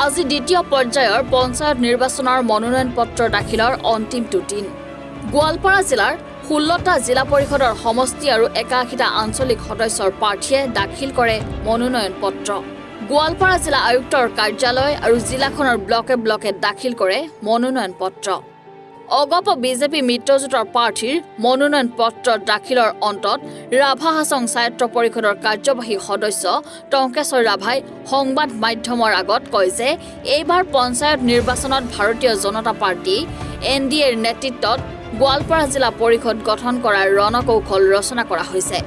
আজি দ্বিতীয় পৰ্যায়ৰ পঞ্চায়ত নিৰ্বাচনৰ মনোনয়ন পত্ৰ দাখিলৰ অন্তিমটো দিন। গোৱালপাৰা জিলাৰ 16টা জিলা পৰিষদৰ সমষ্টি আৰু 81টা আঞ্চলিক সদস্যৰ প্ৰাৰ্থীয়ে দাখিল কৰে মনোনয়ন পত্ৰ। গোৱালপাৰা জিলা আয়ুক্তৰ কাৰ্যালয় আৰু জিলাখনৰ ব্লকে ব্লকে দাখিল কৰে মনোনয়ন পত্ৰ। অগপ বিজেপি মিত্ৰজোঁটৰ প্ৰাৰ্থীৰ মনোনয়ন পত্ৰ দাখিলৰ অন্তত ৰাভা হাছং স্বায়ত্ত পৰিষদৰ কাৰ্যবাহী সদস্য টংকেশ্বৰ ৰাভাই সংবাদ মাধ্যমৰ আগত কয় যে এইবাৰ পঞ্চায়ত নিৰ্বাচনত ভাৰতীয় জনতা পাৰ্টি NDAৰ নেতৃত্বত গোৱালপাৰা জিলা পৰিষদ গঠন কৰাৰ ৰণকৌশল ৰচনা কৰা হৈছে।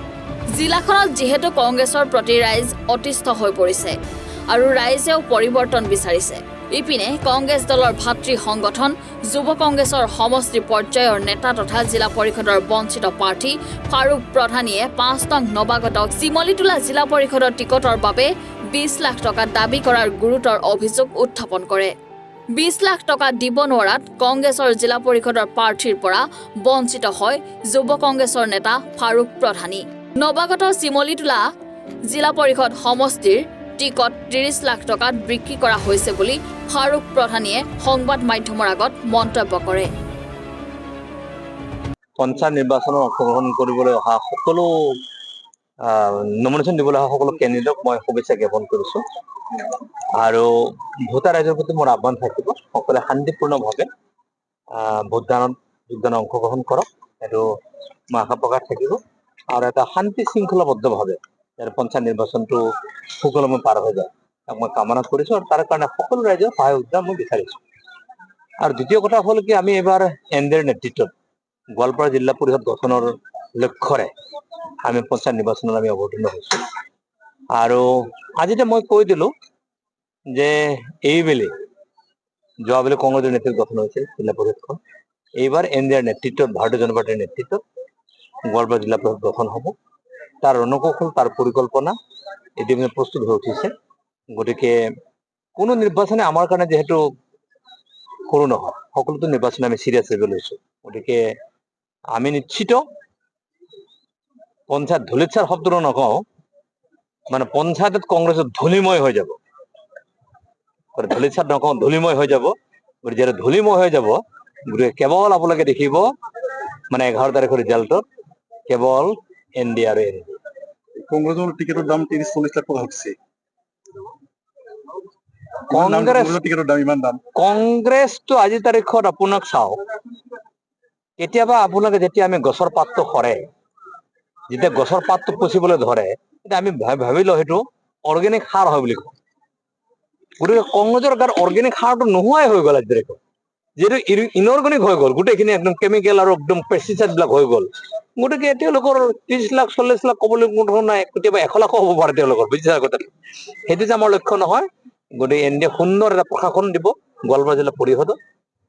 জিলাখনত যিহেতু কংগ্ৰেছৰ প্ৰতি ৰাইজ অতিষ্ঠ হৈ পৰিছে আৰু ৰাইজেও পৰিৱৰ্তন বিচাৰিছে। ইপিনে কংগ্ৰেছ দলৰ ভাতৃ সংগঠন যুৱ কংগ্ৰেছৰ সমষ্টি পৰ্যায়ৰ নেতা তথা জিলা পৰিষদৰ বঞ্চিত প্ৰাৰ্থী ফাৰুক প্ৰধানীয়ে 5 নং নৱাগত চিমলিতোলা জিলা পৰিষদৰ টিকটৰ বাবে 20 লাখ টকা দাবী কৰাৰ গুৰুতৰ অভিযোগ উত্থাপন কৰে। 20 লাখ টকা দিব নোৱাৰাত কংগ্ৰেছৰ জিলা পৰিষদৰ প্ৰাৰ্থীৰ পৰা বঞ্চিত হয় যুৱ কংগ্ৰেছৰ নেতা ফাৰুক প্ৰধানী। নৱাগত চিমলিতোলা জিলা পৰিষদ সমষ্টিৰ টিকট 30 লাখ টকাত বিক্ৰী কৰা হৈছে বুলি ফাৰুক প্ৰধানীয়ে সংবাদ মাধ্যমৰ আগত মন্তব্য কৰে। পঞ্চায়ত নিৰ্বাচনত অংশগ্ৰহণ কৰিবলৈ অহা সকলো নমিনেশ্যন দিবলৈ অহা সকলো কেণ্ডিডেটক মই শুভেচ্ছা জ্ঞাপন কৰিছোঁ আৰু ভোটাৰ ৰাইজৰ প্ৰতি মোৰ আহ্বান থাকিব সকলোৱে শান্তিপূৰ্ণভাৱে ভোটদানত অংশগ্ৰহণ কৰক। এইটো মই আশা প্ৰকাশ থাকিব আৰু এটা শান্তি শৃংখলাবদ্ধভাৱে পঞ্চায়ত নিৰ্বাচনটো সুকলমে পাৰ হৈ যায় তাক মই কামনা কৰিছোঁ আৰু তাৰ কাৰণে সকলো ৰাইজৰ সহায় সহযোগিতা মই বিচাৰিছোঁ। আৰু দ্বিতীয় কথা হ'ল কি আমি এইবাৰ NDAৰ নেতৃত্বত গোৱালপাৰা জিলা পৰিষদ গঠনৰ লক্ষ্যৰে আমি পঞ্চায়ত নিৰ্বাচনত আমি অৱতীৰ্ণ হৈছোঁ আৰু আজিতে মই কৈ দিলোঁ যে এইবেলি যোৱাবেলি কংগ্ৰেছৰ নেতৃত্ব গঠন হৈছিল জিলা পৰিষদখন। এইবাৰ NDAৰ নেতৃত্বত ভাৰতীয় জনতা পাৰ্টিৰ নেতৃত্বত গোৱালপাৰা জিলা পৰিষদ গঠন হ'ব। তাৰ ৰণকৌশল তাৰ পৰিকল্পনা ইতিমধ্যে প্ৰস্তুত হৈ উঠিছে। গতিকে কোনো নিৰ্বাচনে আমাৰ কাৰণে যিহেতু সৰু নহয়, সকলোতো নিৰ্বাচন আমি চিৰিয়াছ হৈ লৈছোঁ। গতিকে আমি নিশ্চিত পঞ্চায়ত ধূলিত শব্দটো নকওঁ, মানে পঞ্চায়তত কংগ্ৰেছত ধূলিময় হৈ যাব। ধূলিত নকওঁ, ধূলিময় হৈ যাব। গতিকে যেতিয়া ধূলিময় হৈ যাব গতিকে কেৱল আপোনালোকে দেখিব মানে 11 তাৰিখৰ ৰিজাল্টত কেৱল NDA আৰু NDA। কংগ্ৰেসেৰ টিকিটেৰ দাম 30-40 লাখ টাকা হচ্ছে। কংগ্ৰেছটো আজি তাৰিখত আপোনাক চাওক, কেতিয়াবা আপোনালোকে যেতিয়া আমি গছৰ পাতটো সৰে, যেতিয়া গছৰ পাতটো পচিবলৈ ধৰে তেতিয়া আমি ভাবি লওঁ সেইটো অৰ্গেনিক সাৰ হয় বুলি কওঁ। গতিকে কংগ্ৰেছৰ গাত অৰ্গেনিক সাৰটো নোহোৱাই হৈ গ'ল আজি তাৰিখত, যিহেতু ইনঅৰ্গেনিক হৈ গ'ল, গোটেইখিনি একদম কেমিকেল আৰু একদম পেষ্টিচাইড বিলাক হৈ গ'ল। গতিকে তেওঁলোকৰ 30 লাখ 40 লাখ ক'বলৈ কোনো নাই, কেতিয়াবা 100 লাখো হ'ব পাৰে তেওঁলোকৰ, বুজিছা কথাটো। সেইটো যে আমাৰ লক্ষ্য নহয়। গতিকে NDA সুন্দৰ এটা প্ৰশাসন দিব গোৱালপাৰা জিলা পৰিষদত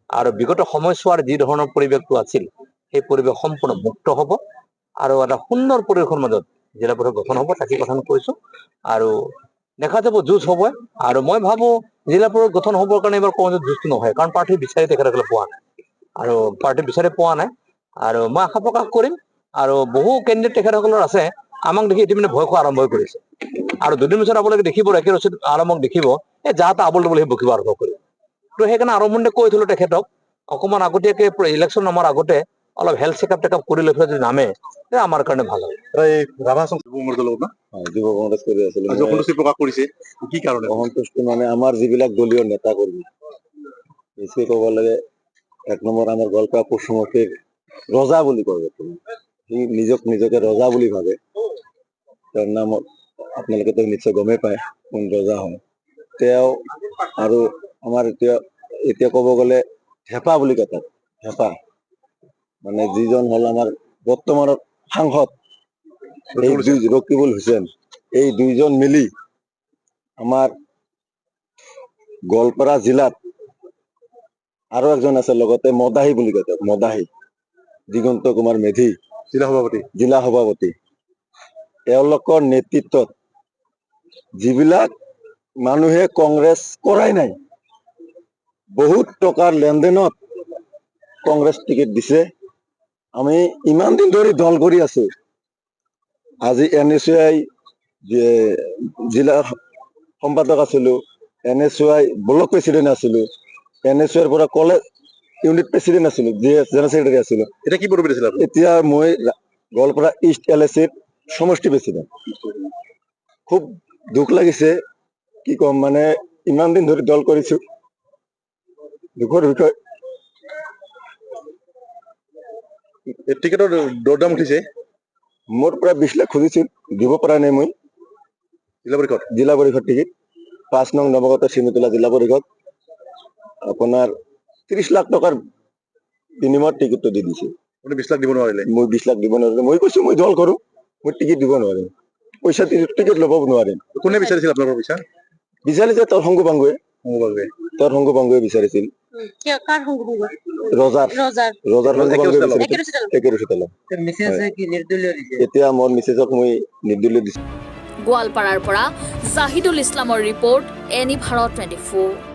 আৰু বিগত সময়ছোৱাৰ যি ধৰণৰ পৰিৱেশটো আছিল সেই পৰিৱেশ সম্পূৰ্ণ মুক্ত হ'ব আৰু এটা সুন্দৰ পৰিৱেশৰ মাজত জিলা পৰিষদ গঠন হ'ব, তাকে কথা কৈছোঁ। আৰু দেখা যাব যুঁজ হ'ব আৰু মই ভাবোঁ জিলা পৰিষদ গঠন হ'বৰ কাৰণে এইবাৰ কংগ্ৰেছৰ যুঁজটো নহয়, কাৰণ প্ৰাৰ্থী বিচাৰি তেখেতসকলে পোৱা নাই আৰু পাৰ্টি বিচাৰি পোৱা নাই। আৰু মই আশা প্ৰকাশ কৰিম আৰু বহু কেণ্ডিডেট তেখেতসকলৰ আছে, আমাক দেখি ইতিমধ্যে ভয় খোৱা আৰম্ভ কৰিছে আৰু দুদিন পিছত আপোনালোকে দেখিব একে ৰচিত আৰম্ভক দেখিব যাত আবল তাবল সি বকিব আৰম্ভ কৰিব। তো সেইকাৰণে আৰম্ভণিতে কৈ থলো তেখেতক অকণমান আগতীয়াকৈ ইলেকশ্যন নামাৰ আগতে অলপ হেল্থ চেকআপ টেকআপ কৰি লৈ পেলাই যদি নামে আমাৰ কাৰণে ভাল হয়। প্ৰকাশ কৰিছে কি কাৰণে অসন্তুষ্ট মানে আমাৰ যিবিলাক দলীয় নেতা কৰ্মী, বেছিকৈ ক'ব লাগে 1 নম্বৰ আমাৰ গোৱালপাৰা পশ্চিমীৰ ৰজা বুলি কয়, সি নিজকে ৰজা বুলি ভাবে। তেওঁৰ নামত আপোনালোকে নিশ্চয় গমেই পায় কোন ৰজা হয় তেওঁ। আৰু আমাৰ এতিয়া ক'ব গ'লে হেপা বুলি কয়, তাক হেপা মানে যিজন হ'ল আমাৰ বৰ্তমানৰ সাংসদ ৰকিবুল হুছেইন। এই দুইজন মিলি আমাৰ গোৱালপাৰা জিলাত আৰু একজন আছে লগতে মদাহী বুলি কয়, মদাহী দিগন্ত কুমাৰ মেধি জিলা সভাপতি। তেওঁলোকৰ নেতৃত্বত যিবিলাক মানুহে কংগ্ৰেছ কৰাই নাই, বহুত টকাৰ লেনদেনত কংগ্ৰেছ টিকেট দিছে। আমি ইমান দিন ধৰি দল কৰি আছো। আজি NSCI জিলাৰ সম্পাদক আছিলো, NSY ব্লক প্ৰেচিডেণ্ট আছিলো, NSY পৰা কলেজ ইউনিট প্ৰেচিডেণ্ট আছিলো, জেনেৰেল ছেক্ৰেটাৰী আছিলো। এটা কি পদবী দিছিল আপুনি? এতিয়া মই গোৱালপাৰা ইষ্ট LSC সমষ্টি প্ৰেচিডেণ্ট। খুব দুখ লাগিছে, কি কম মানে ইমান দিন ধৰি দল কৰিছো, দুখৰ বিষয়। টিকেটৰ দৰদাম উঠিছে, মোৰ পৰা 20 লাখ খুজিছিল, দিব পৰা নাই মই। জিলা পৰিষদ টিকেট 5 নং নৱাগত চিমুতলা জিলা পৰিষদ আপোনাৰ 30 লাখ টকাৰ বিনিময়ত টিকেটটো দি দিছে। 20 লাখ দিব নোৱাৰিলে? মই 20 লাখ দিব নোৱাৰিলো। মই কৈছো মই দল কৰো, মই টিকেট দিব নোৱাৰিম, পইচা টিকেট ল'ব নোৱাৰিম। কোনে বিচাৰিছিল আপোনালোকৰ পইচা? বিচাৰিছে তোৰ সংগু বাংগুৱে বিচাৰিছিল। ৰজাৰ এতিয়া মোৰ মিছেছক মই নিৰ্দলীয় দিছো। গোৱালপাৰাৰ পৰা জাহিদুল ইছলামৰ ৰিপৰ্ট, এনি ভাৰত 24।